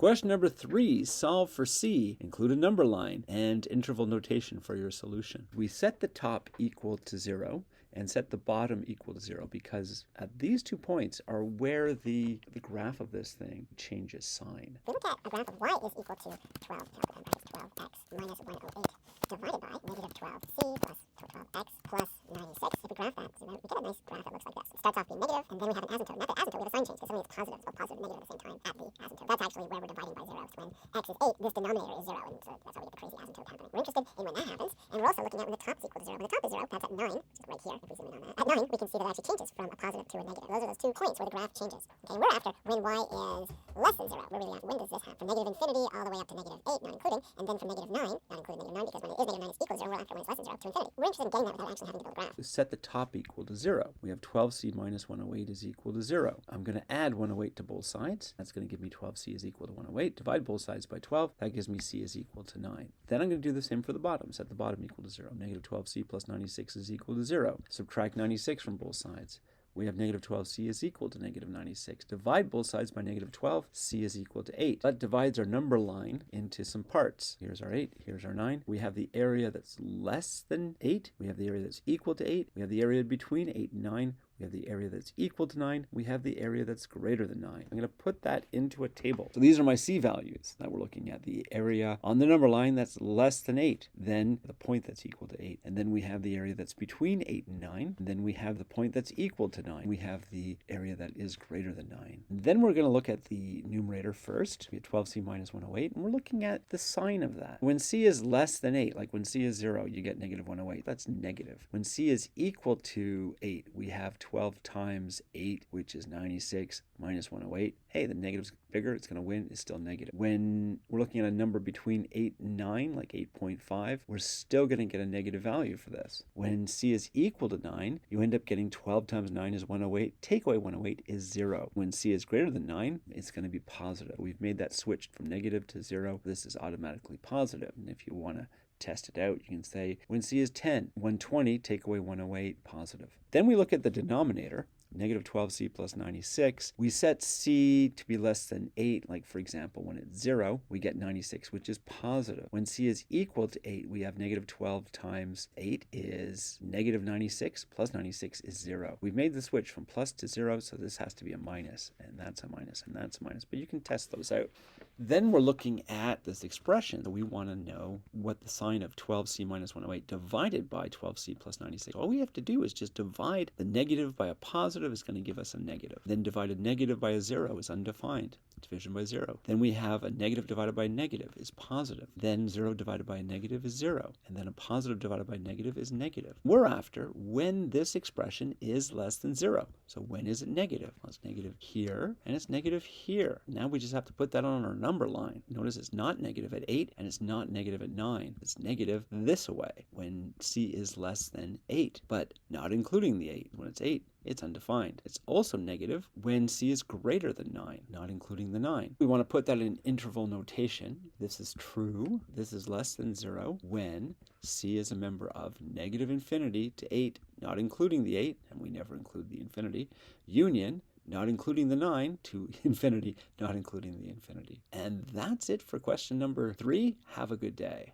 Question number 3, solve for C. Include a number line and interval notation for your solution. We set the top equal to 0 and set the bottom equal to 0 because at these 2 points are where the graph of this thing changes sign. We look at a graph of y is equal to 12, 12x minus 108 divided by negative 12c plus 12x plus 96. If we graph that, we get a nice graph that looks like this. It starts off being negative, and then we have an asymptote. Not the asymptote, we have a sign change, because something is positive, so positive and negative at the same time at the asymptote. That's actually where we're dividing by 0. So when x is 8, this denominator is 0, and so that's how we get the crazy asymptote happening. We're interested in when that happens, and we're also looking at when the top is equal to 0. When the top is 0, that's at 9, which is right here, if we zoom in on that. At 9, we can see that it actually changes from a positive to a negative. Those are those 2 points where the graph changes. Okay, and we're after when y is less than 0. We're really at when does this happen? From negative infinity all the way up to negative 8, not including, and then from negative 9, not including negative 9, because when it is negative 9 is equal to 0, we're after when it's less than 0 to infinity. We're interested in getting that without actually having to build a graph. Set the top equal to 0. We have 12c minus 108 is equal to 0. I'm going to add 108 to both sides. That's going to give me 12c is equal to 108. Divide both sides by 12. That gives me c is equal to 9. Then I'm going to do the same for the bottom. Set the bottom equal to 0. Negative 12c plus 96 is equal to 0. Subtract 96 from both sides. We have negative 12c is equal to negative 96. Divide both sides by negative 12, c is equal to 8. That divides our number line into some parts. Here's our 8, here's our 9. We have the area that's less than 8. We have the area that's equal to 8. We have the area between 8 and 9. We have the area that's equal to 9. We have the area that's greater than 9. I'm going to put that into a table. So these are my C values that we're looking at. The area on the number line that's less than 8. Then the point that's equal to 8. And then we have the area that's between 8 and 9. And then we have the point that's equal to 9. We have the area that is greater than 9. And then we're going to look at the numerator first. We have 12c minus 108. And we're looking at the sign of that. When c is less than 8, like when c is 0, you get negative 108. That's negative. When c is equal to 8, we have 12 times 8, which is 96, minus 108. Hey, the negative's bigger, it's going to win, it's still negative. When we're looking at a number between 8 and 9, like 8.5, we're still going to get a negative value for this. When c is equal to 9, you end up getting 12 times 9 is 108. Take away 108 is 0. When c is greater than 9, it's going to be positive. We've made that switch from negative to 0. This is automatically positive. And if you want to test it out, you can say when c is 10, 120, take away 108, positive. Then we look at the denominator, negative 12c plus 96. We set c to be less than 8, like for example, when it's 0, we get 96, which is positive. When c is equal to 8, we have negative 12 times 8 is negative 96, plus 96 is 0. We've made the switch from plus to 0, so this has to be a minus, and that's a minus, and that's a minus, but you can test those out. Then we're looking at this expression. So we want to know what the sign of 12c minus 108 divided by 12c plus 96. All we have to do is just divide the negative by a positive is going to give us a negative. Then divide a negative by a 0 is undefined. Division by 0. Then we have a negative divided by a negative is positive. Then 0 divided by a negative is 0. And then a positive divided by negative is negative. We're after when this expression is less than 0. So when is it negative? Well, it's negative here, and it's negative here. Now we just have to put that on our number line. Notice it's not negative at 8, and it's not negative at 9. It's negative this way when c is less than 8, but not including the 8. When it's 8, it's undefined. It's also negative when c is greater than 9, not including the 9. We want to put that in interval notation. This is true. This is less than 0 when c is a member of negative infinity to 8, not including the 8, and we never include the infinity, union, not including the 9, to infinity, not including the infinity. And that's it for question number 3. Have a good day.